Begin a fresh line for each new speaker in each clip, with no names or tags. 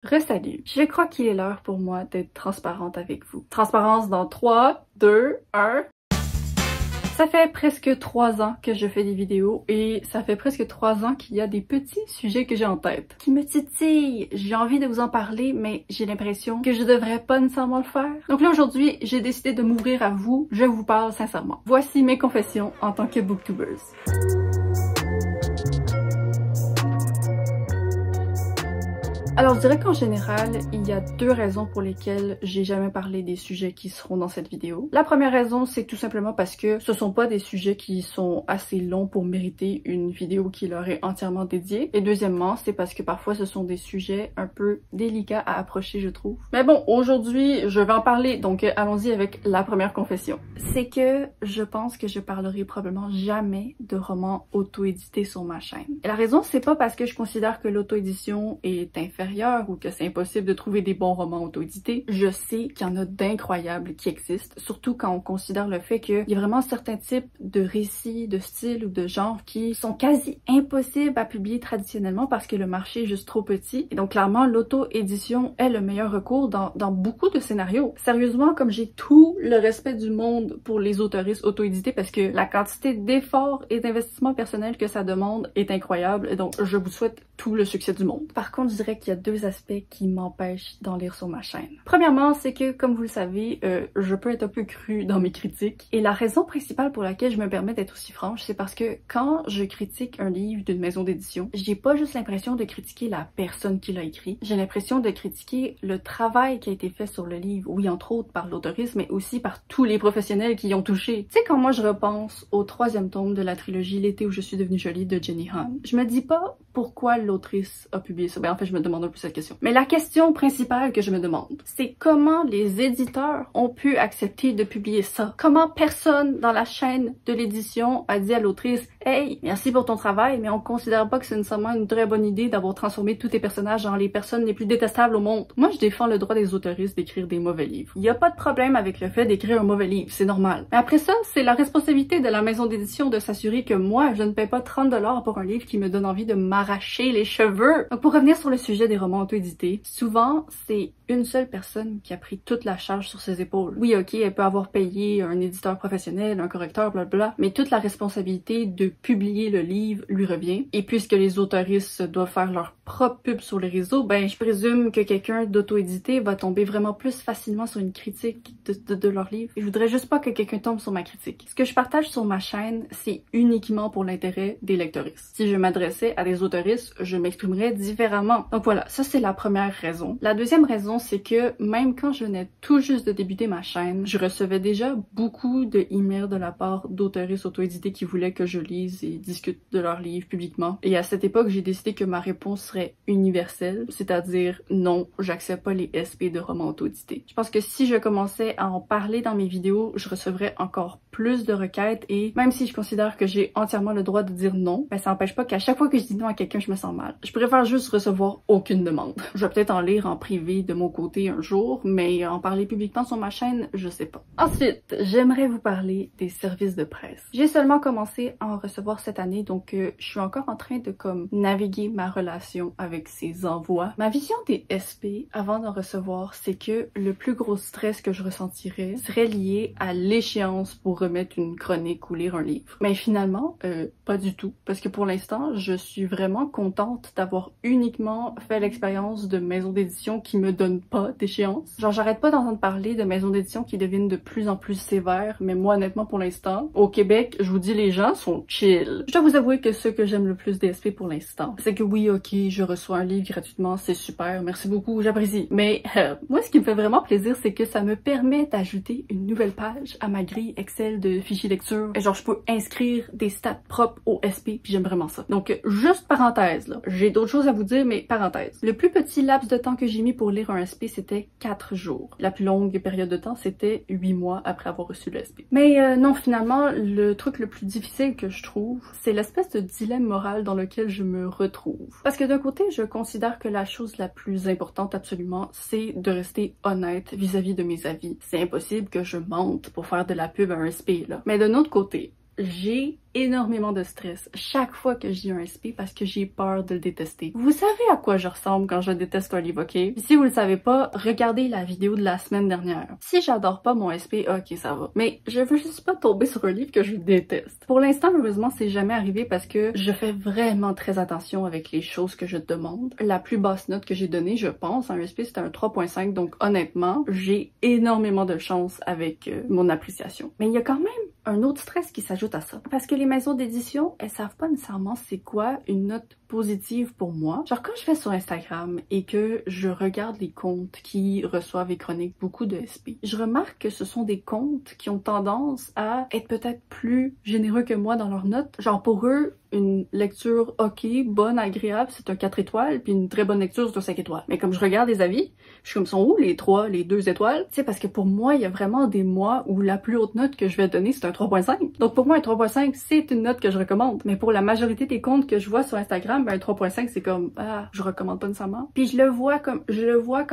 Re-salut. Je crois qu'il est l'heure pour moi d'être transparente avec vous. Transparence dans 3, 2, 1... Ça fait presque 3 ans que je fais des vidéos et ça fait presque 3 ans qu'il y a des petits sujets que j'ai en tête, qui me titillent. J'ai envie de vous en parler, mais j'ai l'impression que je devrais pas nécessairement le faire. Donc là, aujourd'hui, j'ai décidé de m'ouvrir à vous. Je vous parle sincèrement. Voici mes confessions en tant que booktubeuse. Alors, je dirais qu'en général, il y a 2 raisons pour lesquelles j'ai jamais parlé des sujets qui seront dans cette vidéo. La première raison, c'est tout simplement parce que ce sont pas des sujets qui sont assez longs pour mériter une vidéo qui leur est entièrement dédiée. Et deuxièmement, c'est parce que parfois ce sont des sujets un peu délicats à approcher, je trouve. Mais bon, aujourd'hui, je vais en parler, donc allons-y avec la première confession. C'est que je pense que je parlerai probablement jamais de romans auto-édités sur ma chaîne. Et la raison, c'est pas parce que je considère que l'auto-édition est inférieure ou que c'est impossible de trouver des bons romans auto-édités. Je sais qu'il y en a d'incroyables qui existent, surtout quand on considère le fait qu'il y a vraiment certains types de récits, de styles ou de genres qui sont quasi impossibles à publier traditionnellement parce que le marché est juste trop petit. Et donc clairement, l'auto-édition est le meilleur recours dans beaucoup de scénarios. Sérieusement, comme j'ai tout le respect du monde pour les autoristes auto-édités parce que la quantité d'efforts et d'investissement personnel que ça demande est incroyable, et donc je vous souhaite tout le succès du monde. Par contre, je dirais qu'il y a 2 aspects qui m'empêchent d'en lire sur ma chaîne. Premièrement, c'est que, comme vous le savez, je peux être un peu crue dans mes critiques. Et la raison principale pour laquelle je me permets d'être aussi franche, c'est parce que quand je critique un livre d'une maison d'édition, j'ai pas juste l'impression de critiquer la personne qui l'a écrit, j'ai l'impression de critiquer le travail qui a été fait sur le livre, oui, entre autres par l'autoriste, mais aussi par tous les professionnels qui y ont touché. Tu sais, quand moi je repense au 3e tome de la trilogie L'été où je suis devenue jolie de Jenny Han, je me dis pas pourquoi l'autrice a publié ça. Ben en fait, je me demande un peu cette question. Mais la question principale que je me demande, c'est comment les éditeurs ont pu accepter de publier ça? Comment personne dans la chaîne de l'édition a dit à l'autrice « Hey, merci pour ton travail, mais on considère pas que c'est nécessairement une très bonne idée d'avoir transformé tous tes personnages en les personnes les plus détestables au monde. » Moi, je défends le droit des autoristes d'écrire des mauvais livres. Il y a pas de problème avec le fait d'écrire un mauvais livre, c'est normal. Mais après ça, c'est la responsabilité de la maison d'édition de s'assurer que moi, je ne paie pas 30$ pour un livre qui me donne envie de m'arracher les cheveux. Donc pour revenir sur le sujet des romans auto-édités, souvent, c'est une seule personne qui a pris toute la charge sur ses épaules. Oui, ok, elle peut avoir payé un éditeur professionnel, un correcteur, blablabla, mais toute la responsabilité de publier le livre lui revient. Et puisque les autoristes doivent faire leur propre pub sur les réseaux, ben je présume que quelqu'un d'auto-édité va tomber vraiment plus facilement sur une critique de leur livre. Et je voudrais juste pas que quelqu'un tombe sur ma critique. Ce que je partage sur ma chaîne, c'est uniquement pour l'intérêt des lectoristes. Si je m'adressais à des autoristes, je m'exprimerais différemment. Donc voilà, ça c'est la première raison. La deuxième raison, c'est que même quand je venais tout juste de débuter ma chaîne, je recevais déjà beaucoup de emails de la part d'autoristes auto-édités qui voulaient que je lise et discute de leurs livres publiquement. Et à cette époque, j'ai décidé que ma réponse serait universelle, c'est-à-dire non, j'accepte pas les SP de romans auto-édités. Je pense que si je commençais à en parler dans mes vidéos, je recevrais encore plus de requêtes, et même si je considère que j'ai entièrement le droit de dire non, ben ça n'empêche pas qu'à chaque fois que je dis non à quelqu'un, je me sens mal. Je préfère juste recevoir aucune demande. Je vais peut-être en lire en privé de mon côté un jour, mais en parler publiquement sur ma chaîne, je sais pas. Ensuite, j'aimerais vous parler des services de presse. J'ai seulement commencé à en recevoir cette année, donc je suis encore en train de comme naviguer ma relation avec ces envois. Ma vision des SP avant d'en recevoir, c'est que le plus gros stress que je ressentirais serait lié à l'échéance pour remettre une chronique ou lire un livre. Mais finalement, pas du tout, parce que pour l'instant, je suis vraiment contente d'avoir uniquement fait l'expérience de maisons d'édition qui me donnent pas d'échéance. Genre, j'arrête pas d'entendre parler de maisons d'édition qui deviennent de plus en plus sévères, mais moi, honnêtement, pour l'instant, au Québec, je vous dis, les gens sont chill. Je dois vous avouer que ce que j'aime le plus des SP pour l'instant, c'est que oui, ok, je reçois un livre gratuitement, c'est super, merci beaucoup, j'apprécie. Mais moi, ce qui me fait vraiment plaisir, c'est que ça me permet d'ajouter une nouvelle page à ma grille Excel de fichiers lecture. Et genre, je peux inscrire des stats propres au SP, puis j'aime vraiment ça. Donc, juste parenthèse, là. J'ai d'autres choses à vous dire, mais parenthèse. Le plus petit laps de temps que j'ai mis pour lire un SP, c'était 4 jours. La plus longue période de temps, c'était 8 mois après avoir reçu le SP. Mais non, finalement, le truc le plus difficile que je trouve, c'est l'espèce de dilemme moral dans lequel je me retrouve. Parce que d'un côté, je considère que la chose la plus importante absolument, c'est de rester honnête vis-à-vis de mes avis. C'est impossible que je mente pour faire de la pub à un SP, là. Mais d'un autre côté, j'ai énormément de stress chaque fois que je lis un SP parce que j'ai peur de le détester. Vous savez à quoi je ressemble quand je déteste un livre, ok? Puis si vous le savez pas, regardez la vidéo de la semaine dernière. Si j'adore pas mon SP, ok, ça va. Mais je veux juste pas tomber sur un livre que je déteste. Pour l'instant, heureusement, c'est jamais arrivé parce que je fais vraiment très attention avec les choses que je demande. La plus basse note que j'ai donnée, je pense, en SP, c'était un 3.5, donc honnêtement, j'ai énormément de chance avec mon appréciation. Mais il y a quand même un autre stress qui s'ajoute à ça. Parce que les maisons d'édition, elles savent pas nécessairement c'est quoi une note positive pour moi. Genre quand je vais sur Instagram et que je regarde les comptes qui reçoivent et chroniquent beaucoup de SP, je remarque que ce sont des comptes qui ont tendance à être peut-être plus généreux que moi dans leurs notes. Genre pour eux, une lecture ok, bonne, agréable, c'est un 4 étoiles, puis une très bonne lecture, c'est un 5 étoiles. Mais comme je regarde les avis, je suis comme, sont où les 3, les 2 étoiles? Tu sais, parce que pour moi, il y a vraiment des mois où la plus haute note que je vais donner, c'est un 3.5. Donc pour moi, un 3.5, c'est une note que je recommande. Mais pour la majorité des comptes que je vois sur Instagram, ben un 3.5, c'est comme, ah, je recommande pas nécessairement. Puis je le vois quand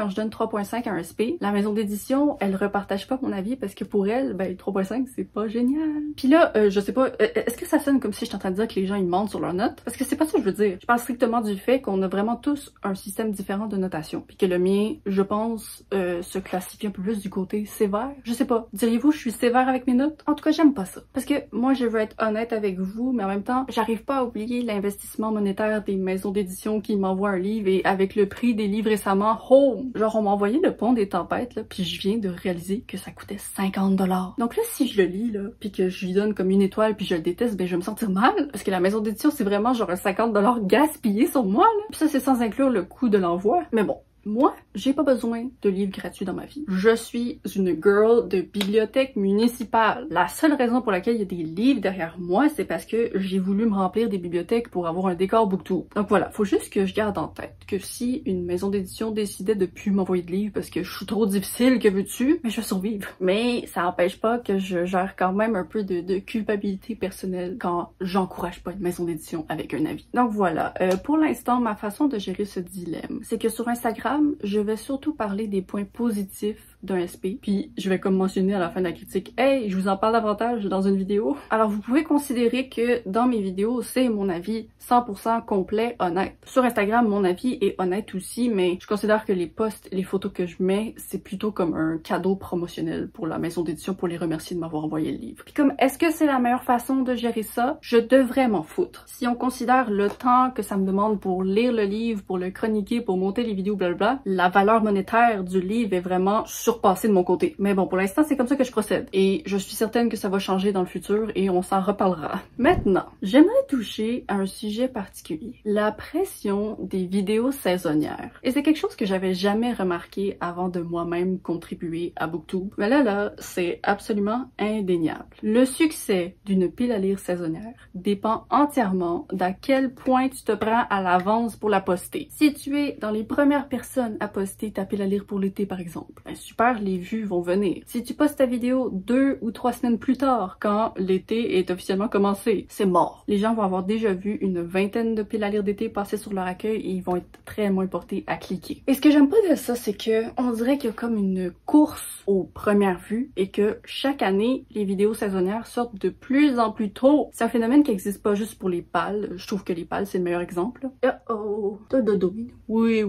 je donne 3.5 à un SP, la maison d'édition, elle repartage pas mon avis parce que pour elle, ben 3.5, c'est pas génial. Puis là, je sais pas, est-ce que ça sonne comme si je suis en train de dire que les gens ils mentent sur leurs notes? Parce que c'est pas ça que je veux dire. Je parle strictement du fait qu'on a vraiment tous un système différent de notation. Puis que le mien, je pense, se classifie un peu plus du côté sévère. Je sais pas. Diriez-vous je suis sévère avec mes notes? En tout cas, j'aime pas ça. Parce que moi, je veux être honnête avec vous, mais en même temps, j'arrive pas à oublier l'investissement monétaire des maisons d'édition qui m'envoient un livre et avec le prix des livres récemment, oh! Genre, on m'a envoyé Le Pont des Tempêtes, là, puis je viens de réaliser que ça coûtait 50$. Donc là, si je le lis, là, puis que je lui donne comme une étoile puis je le déteste, ben je vais me sentir mal. Parce que la maison d'édition, c'est vraiment genre un 50$ gaspillé sur moi, là. Puis ça, c'est sans inclure le coût de l'envoi. Mais bon. Moi, j'ai pas besoin de livres gratuits dans ma vie. Je suis une girl de bibliothèque municipale. La seule raison pour laquelle il y a des livres derrière moi, c'est parce que j'ai voulu me remplir des bibliothèques pour avoir un décor BookTube. Donc voilà, faut juste que je garde en tête que si une maison d'édition décidait de plus m'envoyer de livres parce que je suis trop difficile, que veux-tu? Mais je vais survivre. Mais ça n'empêche pas que je gère quand même un peu de culpabilité personnelle quand j'encourage pas une maison d'édition avec un avis. Donc voilà, pour l'instant, ma façon de gérer ce dilemme, c'est que sur Instagram, je vais surtout parler des points positifs d'un SP, puis je vais comme mentionner à la fin de la critique, hey, je vous en parle davantage dans une vidéo. Alors vous pouvez considérer que dans mes vidéos, c'est mon avis 100% complet, honnête. Sur Instagram, mon avis est honnête aussi, mais je considère que les posts, les photos que je mets, c'est plutôt comme un cadeau promotionnel pour la maison d'édition pour les remercier de m'avoir envoyé le livre. Puis comme, est-ce que c'est la meilleure façon de gérer ça? Je devrais m'en foutre. Si on considère le temps que ça me demande pour lire le livre, pour le chroniquer, pour monter les vidéos, blablabla, la valeur monétaire du livre est vraiment surpassée de mon côté. Mais bon, pour l'instant, c'est comme ça que je procède. Et je suis certaine que ça va changer dans le futur et on s'en reparlera. Maintenant, j'aimerais toucher à un sujet particulier. La pression des vidéos saisonnières. Et c'est quelque chose que j'avais jamais remarqué avant de moi-même contribuer à BookTube. Mais là, c'est absolument indéniable. Le succès d'une pile à lire saisonnière dépend entièrement d'à quel point tu te prends à l'avance pour la poster. Si tu es dans les premières personnes à poster ta pile à lire pour l'été, par exemple, ben super, les vues vont venir. Si tu postes ta vidéo 2 ou 3 semaines plus tard, quand l'été est officiellement commencé, c'est mort. Les gens vont avoir déjà vu une vingtaine de piles à lire d'été passer sur leur accueil et ils vont être très moins portés à cliquer. Et ce que j'aime pas de ça, c'est que on dirait qu'il y a comme une course aux premières vues et que chaque année, les vidéos saisonnières sortent de plus en plus tôt. C'est un phénomène qui existe pas juste pour les pales. Je trouve que les pales, c'est le meilleur exemple. Oh, dododomino. Oui.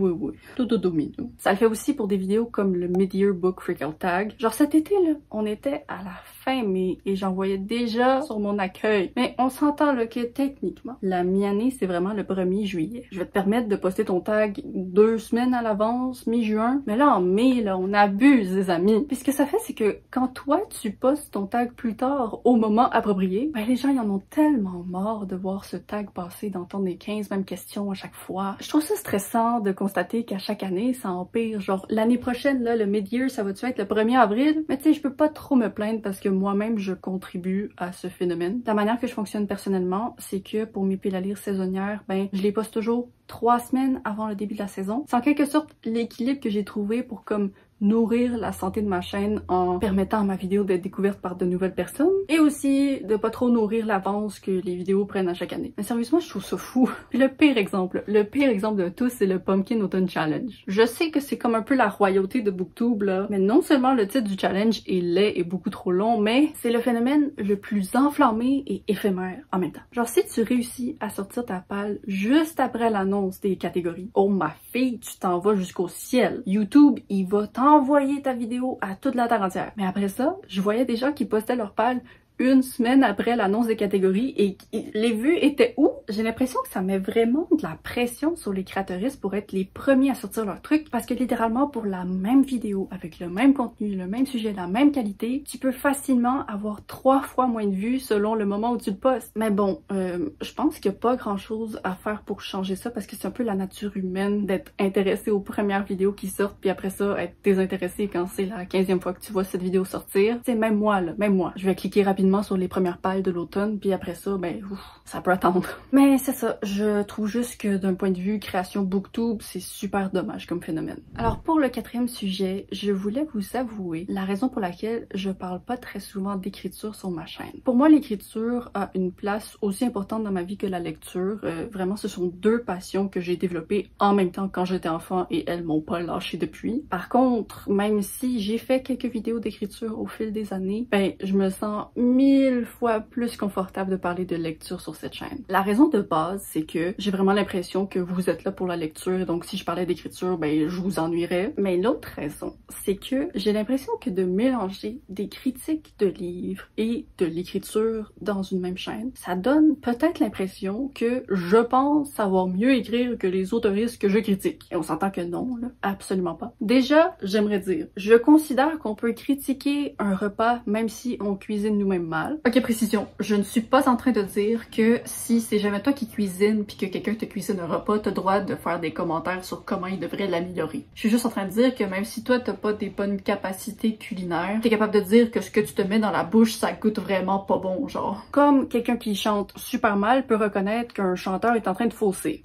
Dododomino. Ça le fait aussi pour des vidéos comme le Mid-Year Book Freakout Tag. Genre cet été, là, on était à la fin mai et j'en voyais déjà sur mon accueil. Mais on s'entend là que techniquement, la mi-année, c'est vraiment le 1er juillet. Je vais te permettre de poster ton tag 2 semaines à l'avance, mi-juin. Mais là, en mai, là, on abuse, les amis. Puis ce que ça fait, c'est que quand toi, tu postes ton tag plus tard, au moment approprié, ben les gens, ils en ont tellement marre de voir ce tag passer, d'entendre les 15 mêmes questions à chaque fois. Je trouve ça stressant de constater qu'à chaque année, ça empire. Genre, l'année prochaine, là, le mid-year, ça va-tu être le 1er avril? Mais tu sais, je peux pas trop me plaindre parce que moi-même, je contribue à ce phénomène. La manière que je fonctionne personnellement, c'est que pour mes piles à lire saisonnières, ben, je les poste toujours 3 semaines avant le début de la saison. C'est en quelque sorte l'équilibre que j'ai trouvé pour comme nourrir la santé de ma chaîne en permettant à ma vidéo d'être découverte par de nouvelles personnes et aussi de pas trop nourrir l'avance que les vidéos prennent à chaque année. Mais sérieusement, je trouve ça fou. Puis le pire exemple de tous, c'est le Pumpkin Autumn Challenge. Je sais que c'est comme un peu la royauté de Booktube là, mais non seulement le titre du challenge est laid et beaucoup trop long, mais c'est le phénomène le plus enflammé et éphémère en même temps. Genre si tu réussis à sortir ta palle juste après l'annonce des catégories, oh ma fille, tu t'en vas jusqu'au ciel. YouTube, il va t'envoyer ta vidéo à toute la terre entière. Mais après ça, je voyais des gens qui postaient leur palle une semaine après l'annonce des catégories et les vues étaient où? J'ai l'impression que ça met vraiment de la pression sur les créateuristes pour être les premiers à sortir leur truc parce que littéralement pour la même vidéo, avec le même contenu, le même sujet, la même qualité, tu peux facilement avoir 3 fois moins de vues selon le moment où tu le postes. Mais bon, je pense qu'il n'y a pas grand chose à faire pour changer ça parce que c'est un peu la nature humaine d'être intéressé aux premières vidéos qui sortent puis après ça être désintéressé quand c'est la 15e fois que tu vois cette vidéo sortir. C'est même moi là, même moi. Je vais cliquer rapidement sur les premières pales de l'automne, puis après ça, ben, ouf, ça peut attendre. Mais c'est ça, je trouve juste que d'un point de vue création Booktube, c'est super dommage comme phénomène. Alors pour le 4e sujet, je voulais vous avouer la raison pour laquelle je parle pas très souvent d'écriture sur ma chaîne. Pour moi, l'écriture a une place aussi importante dans ma vie que la lecture. Vraiment, ce sont 2 passions que j'ai développées en même temps quand j'étais enfant et elles m'ont pas lâché depuis. Par contre, même si j'ai fait quelques vidéos d'écriture au fil des années, ben, je me sens 1000 fois plus confortable de parler de lecture sur cette chaîne. La raison de base, c'est que j'ai vraiment l'impression que vous êtes là pour la lecture, donc si je parlais d'écriture, ben je vous ennuierais. Mais l'autre raison, c'est que j'ai l'impression que de mélanger des critiques de livres et de l'écriture dans une même chaîne, ça donne peut-être l'impression que je pense savoir mieux écrire que les autoristes que je critique. Et on s'entend que non, là, absolument pas. Déjà, j'aimerais dire, je considère qu'on peut critiquer un repas même si on cuisine nous-mêmes mal. Ok, précision, je ne suis pas en train de dire que si c'est jamais toi qui cuisine puis que quelqu'un te cuisine un repas, t'as le droit de faire des commentaires sur comment il devrait l'améliorer. Je suis juste en train de dire que même si toi t'as pas des bonnes capacités culinaires, t'es capable de dire que ce que tu te mets dans la bouche, ça goûte vraiment pas bon, genre. Comme quelqu'un qui chante super mal peut reconnaître qu'un chanteur est en train de fausser.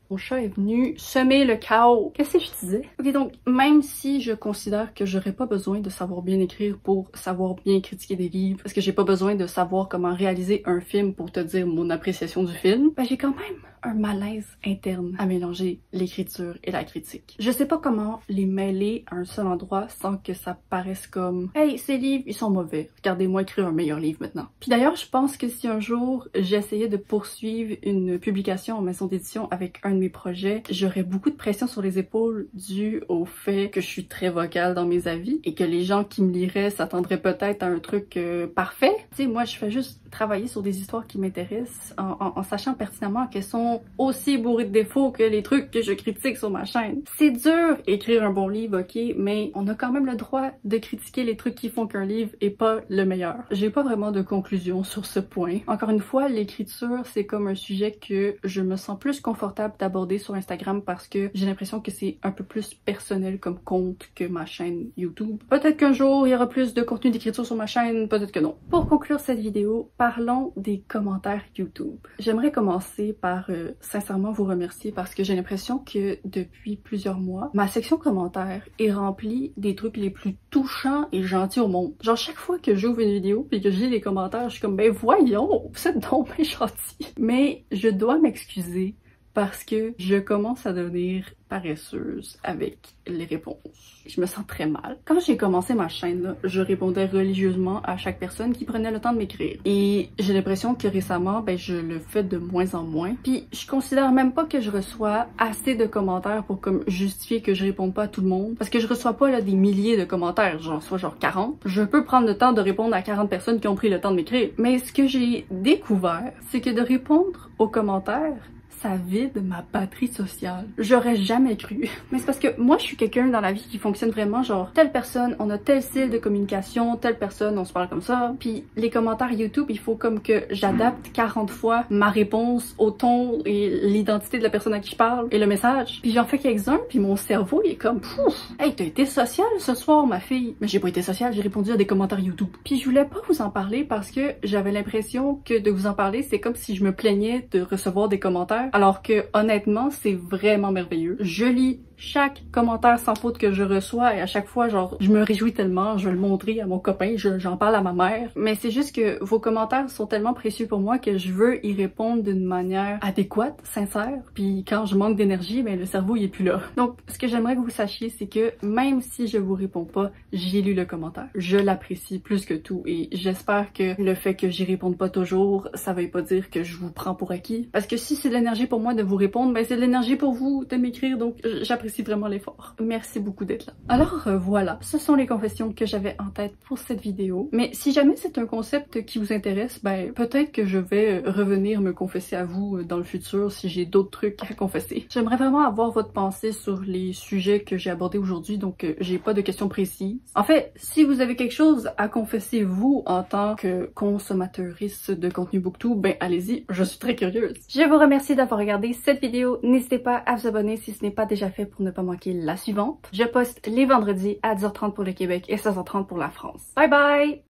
Mon chat est venu semer le chaos. Qu'est-ce que je disais? Ok, donc, même si je considère que j'aurais pas besoin de savoir bien écrire pour savoir bien critiquer des livres, parce que j'ai pas besoin de savoir comment réaliser un film pour te dire mon appréciation du film, ben j'ai quand même un malaise interne à mélanger l'écriture et la critique. Je sais pas comment les mêler à un seul endroit sans que ça paraisse comme « Hey, ces livres, ils sont mauvais. Regardez-moi écrire un meilleur livre maintenant. » Puis d'ailleurs, je pense que si un jour j'essayais de poursuivre une publication en maison d'édition avec un de mes projets, j'aurais beaucoup de pression sur les épaules due au fait que je suis très vocale dans mes avis et que les gens qui me liraient s'attendraient peut-être à un truc parfait. Tu sais, moi, je fais juste travailler sur des histoires qui m'intéressent en sachant pertinemment qu'elles sont aussi bourrées de défauts que les trucs que je critique sur ma chaîne. C'est dur écrire un bon livre, ok, mais on a quand même le droit de critiquer les trucs qui font qu'un livre est pas le meilleur. J'ai pas vraiment de conclusion sur ce point. Encore une fois, l'écriture, c'est comme un sujet que je me sens plus confortable d'aborder sur Instagram parce que j'ai l'impression que c'est un peu plus personnel comme compte que ma chaîne YouTube. Peut-être qu'un jour, il y aura plus de contenu d'écriture sur ma chaîne, peut-être que non. Pour conclure cette vidéo, parlons des commentaires YouTube. J'aimerais commencer par sincèrement vous remercier parce que j'ai l'impression que depuis plusieurs mois, ma section commentaires est remplie des trucs les plus touchants et gentils au monde. Genre chaque fois que j'ouvre une vidéo et que je lis les commentaires, je suis comme ben voyons, vous êtes donc bien gentil. Mais je dois m'excuser parce que je commence à devenir paresseuse avec les réponses. Je me sens très mal. Quand j'ai commencé ma chaîne, là, je répondais religieusement à chaque personne qui prenait le temps de m'écrire. Et j'ai l'impression que récemment, ben, je le fais de moins en moins. Puis je considère même pas que je reçois assez de commentaires pour comme justifier que je réponde pas à tout le monde. Parce que je reçois pas là des milliers de commentaires, genre 40. Je peux prendre le temps de répondre à 40 personnes qui ont pris le temps de m'écrire. Mais ce que j'ai découvert, c'est que de répondre aux commentaires, ça vide ma batterie sociale. J'aurais jamais cru. Mais c'est parce que moi, je suis quelqu'un dans la vie qui fonctionne vraiment genre, telle personne, on a tel style de communication, telle personne, on se parle comme ça. Puis les commentaires YouTube, il faut comme que j'adapte 40 fois ma réponse au ton et l'identité de la personne à qui je parle et le message. Puis j'en fais quelques-uns, puis mon cerveau, il est comme, pouf, hey, t'as été sociale ce soir, ma fille. Mais j'ai pas été sociale, j'ai répondu à des commentaires YouTube. Puis je voulais pas vous en parler parce que j'avais l'impression que de vous en parler, c'est comme si je me plaignais de recevoir des commentaires. Alors que honnêtement, c'est vraiment merveilleux. Je lis chaque commentaire sans faute que je reçois et à chaque fois, genre, je me réjouis tellement, je vais le montrer à mon copain, j'en parle à ma mère. Mais c'est juste que vos commentaires sont tellement précieux pour moi que je veux y répondre d'une manière adéquate, sincère. Puis quand je manque d'énergie, ben le cerveau il est plus là. Donc, ce que j'aimerais que vous sachiez, c'est que même si je vous réponds pas, j'ai lu le commentaire. Je l'apprécie plus que tout et j'espère que le fait que j'y réponde pas toujours, ça veut pas dire que je vous prends pour acquis. Parce que si c'est de l'énergie pour moi de vous répondre, ben c'est de l'énergie pour vous de m'écrire, donc j'apprécie vraiment l'effort. Merci beaucoup d'être là. Alors voilà, ce sont les confessions que j'avais en tête pour cette vidéo. Mais si jamais c'est un concept qui vous intéresse, ben peut-être que je vais revenir me confesser à vous dans le futur si j'ai d'autres trucs à confesser. J'aimerais vraiment avoir votre pensée sur les sujets que j'ai abordés aujourd'hui, donc j'ai pas de questions précises. En fait, si vous avez quelque chose à confesser vous en tant que consommateuriste de contenu booktube, ben allez-y, je suis très curieuse. Je vous remercie d'avoir regardé cette vidéo. N'hésitez pas à vous abonner si ce n'est pas déjà fait pour ne pas manquer la suivante. Je poste les vendredis à 10h30 pour le Québec et 16h30 pour la France. Bye bye!